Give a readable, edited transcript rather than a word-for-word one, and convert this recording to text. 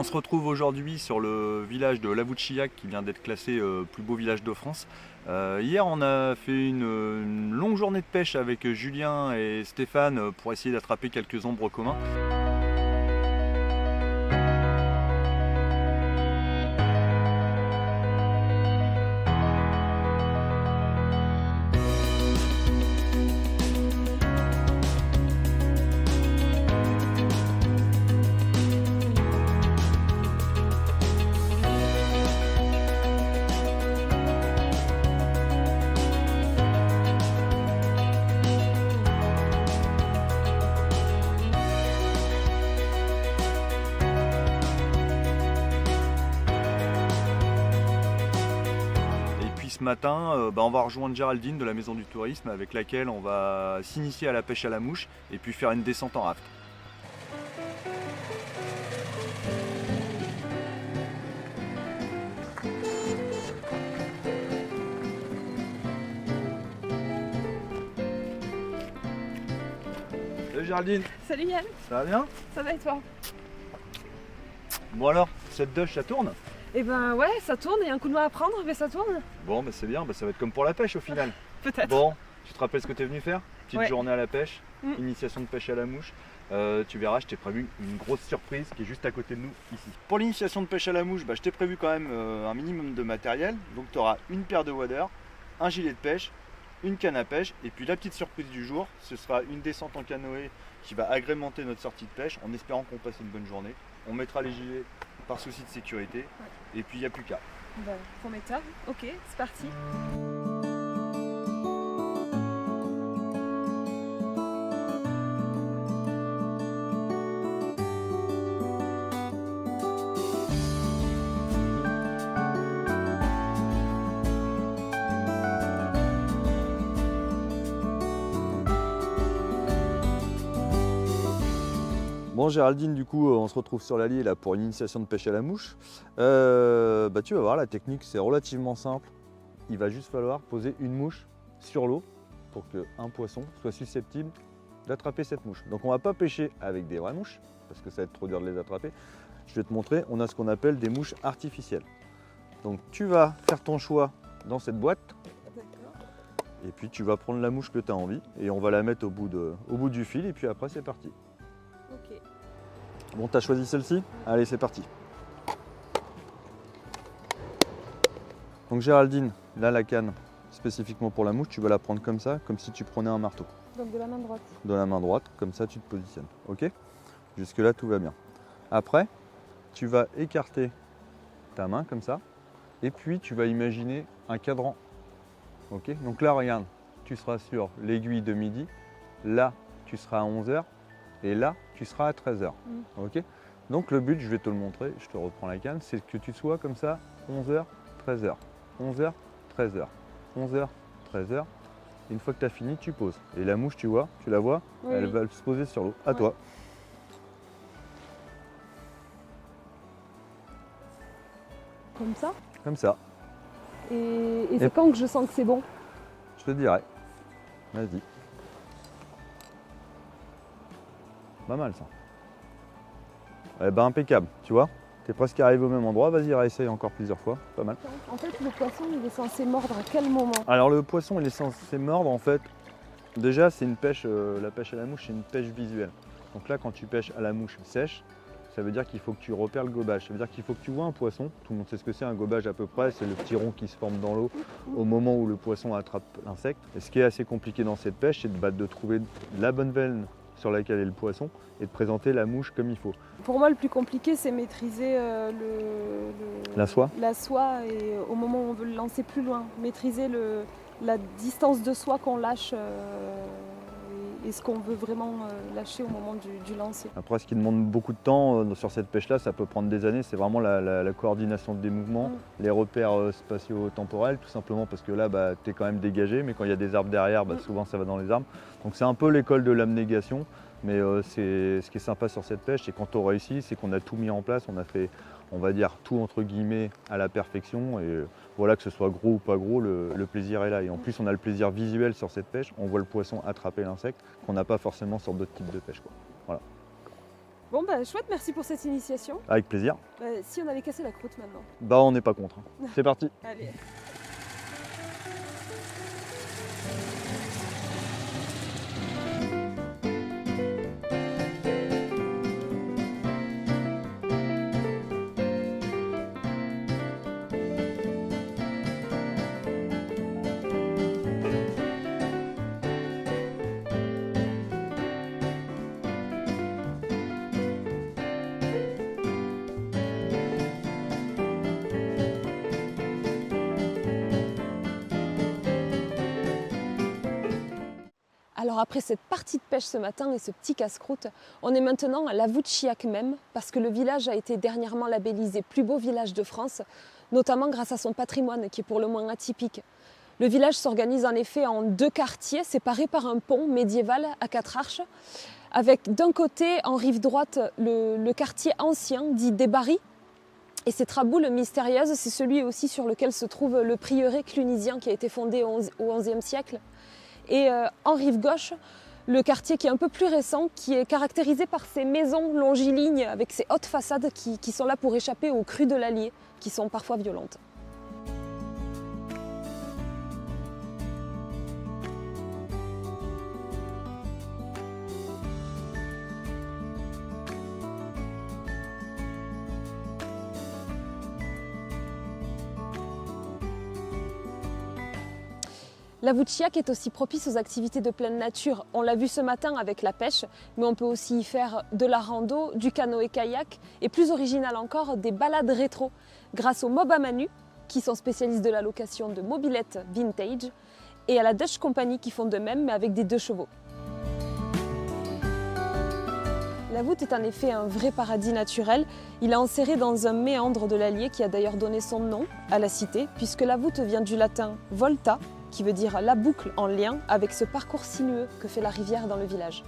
se retrouve aujourd'hui sur le village de Lavouchillac qui vient d'être classé plus beau village de France. Hier on a fait une longue journée de pêche avec Julien et Stéphane pour essayer d'attraper quelques ombres communs. Ce matin, on va rejoindre Géraldine de la Maison du Tourisme avec laquelle on va s'initier à la pêche à la mouche et puis faire une descente en raft. Salut Géraldine. Salut Yann. Ça va bien? Ça va et toi? Bon alors, cette douche ça tourne? Eh ben ouais, ça tourne, il y a un coup de main à prendre, mais ça tourne. Bon, c'est bien, ça va être comme pour la pêche au final. Peut-être. Bon, tu te rappelles ce que tu es venu faire? Petite Ouais. journée à la pêche, initiation de pêche à la mouche. Tu verras, je t'ai prévu une grosse surprise qui est juste à côté de nous ici. Pour l'initiation de pêche à la mouche, je t'ai prévu quand même un minimum de matériel. Donc tu auras une paire de waders, un gilet de pêche, une canne à pêche et puis la petite surprise du jour, ce sera une descente en canoë qui va agrémenter notre sortie de pêche en espérant qu'on passe une bonne journée. On mettra les gilets par souci de sécurité et puis il n'y a plus qu'à. Bon, prometteur. Ok, c'est parti. Bon Géraldine, du coup on se retrouve sur l'Allier là pour une initiation de pêche à la mouche. Tu vas voir, la technique c'est relativement simple. Il va juste falloir poser une mouche sur l'eau pour qu'un poisson soit susceptible d'attraper cette mouche. Donc on va pas pêcher avec des vraies mouches parce que ça va être trop dur de les attraper. Je vais te montrer, on a ce qu'on appelle des mouches artificielles. Donc tu vas faire ton choix dans cette boîte. Et puis tu vas prendre la mouche que tu as envie et on va la mettre au bout du fil et puis après c'est parti. Ok. Bon, t'as choisi celle-ci? Allez, c'est parti. Donc Géraldine, là la canne, spécifiquement pour la mouche, tu vas la prendre comme ça, comme si tu prenais un marteau. Donc de la main droite. De la main droite, comme ça tu te positionnes. Ok? Jusque là tout va bien. Après, tu vas écarter ta main comme ça, et puis tu vas imaginer un cadran. Ok? Donc là regarde, tu seras sur l'aiguille de midi, là tu seras à 11 h. Et là, tu seras à 13 h. Ok? Donc le but, je vais te le montrer, je te reprends la canne, c'est que tu sois comme ça, 11 h, 13 h, 11 h, 13 h, 11 h, 13 h. Une fois que tu as fini, tu poses. Et la mouche, tu vois, tu la vois, Oui, elle oui. va se poser sur l'eau. À toi. Comme ça. Comme ça. Et c'est quand que je sens que c'est bon? Je te dirai. Vas-y. Pas mal ça. Eh ben impeccable, tu vois. T'es presque arrivé au même endroit, vas-y, réessaye encore plusieurs fois, pas mal. En fait, le poisson, il est censé mordre à quel moment? Alors le poisson, il est censé mordre en fait. Déjà, c'est une pêche, la pêche à la mouche, c'est une pêche visuelle. Donc là, quand tu pêches à la mouche sèche, ça veut dire qu'il faut que tu repères le gobage. Ça veut dire qu'il faut que tu vois un poisson. Tout le monde sait ce que c'est un gobage à peu près, c'est le petit rond qui se forme dans l'eau au moment où le poisson attrape l'insecte. Et ce qui est assez compliqué dans cette pêche, c'est de trouver la bonne veine sur laquelle est le poisson et de présenter la mouche comme il faut. Pour moi, le plus compliqué, c'est maîtriser La soie. La soie et au moment où on veut le lancer plus loin. Maîtriser la distance de soie qu'on lâche et ce qu'on veut vraiment lâcher au moment du lancer. Après, ce qui demande beaucoup de temps sur cette pêche-là, ça peut prendre des années, c'est vraiment la coordination des mouvements, les repères spatio-temporels, tout simplement parce que là, tu es quand même dégagé, mais quand il y a des arbres derrière, souvent ça va dans les arbres. Donc c'est un peu l'école de l'abnégation, mais ce qui est sympa sur cette pêche, c'est quand on réussit, c'est qu'on a tout mis en place, on a fait, on va dire, tout entre guillemets à la perfection, et voilà, que ce soit gros ou pas gros, le plaisir est là. Et en plus, on a le plaisir visuel sur cette pêche, on voit le poisson attraper l'insecte, qu'on n'a pas forcément sur d'autres types de pêche, quoi. Voilà. Bon bah chouette, merci pour cette initiation. Avec plaisir. Si on allait casser la croûte maintenant. Bah on n'est pas contre. C'est parti. Allez. Alors après cette partie de pêche ce matin et ce petit casse-croûte, on est maintenant à La Voûte-Chiac même, parce que le village a été dernièrement labellisé plus beau village de France, notamment grâce à son patrimoine qui est pour le moins atypique. Le village s'organise en effet en 2 quartiers séparés par un pont médiéval à 4 arches, avec d'un côté en rive droite le quartier ancien dit des Barris, et cette raboule mystérieuse, c'est celui aussi sur lequel se trouve le prieuré clunisien qui a été fondé au XIe siècle. Et en rive gauche, le quartier qui est un peu plus récent, qui est caractérisé par ces maisons longilignes avec ces hautes façades qui sont là pour échapper aux crues de l'Allier, qui sont parfois violentes. La Voûte-Chiac est aussi propice aux activités de pleine nature. On l'a vu ce matin avec la pêche, mais on peut aussi y faire de la rando, du canoë-kayak et plus original encore, des balades rétro grâce au Mob à Manu, qui sont spécialistes de la location de mobylettes vintage, et à la Dutch Company qui font de même, mais avec des 2 chevaux. La voûte est en effet un vrai paradis naturel. Il est enserré dans un méandre de l'Allier qui a d'ailleurs donné son nom à la cité, puisque la voûte vient du latin volta, qui veut dire la boucle en lien avec ce parcours sinueux que fait la rivière dans le village.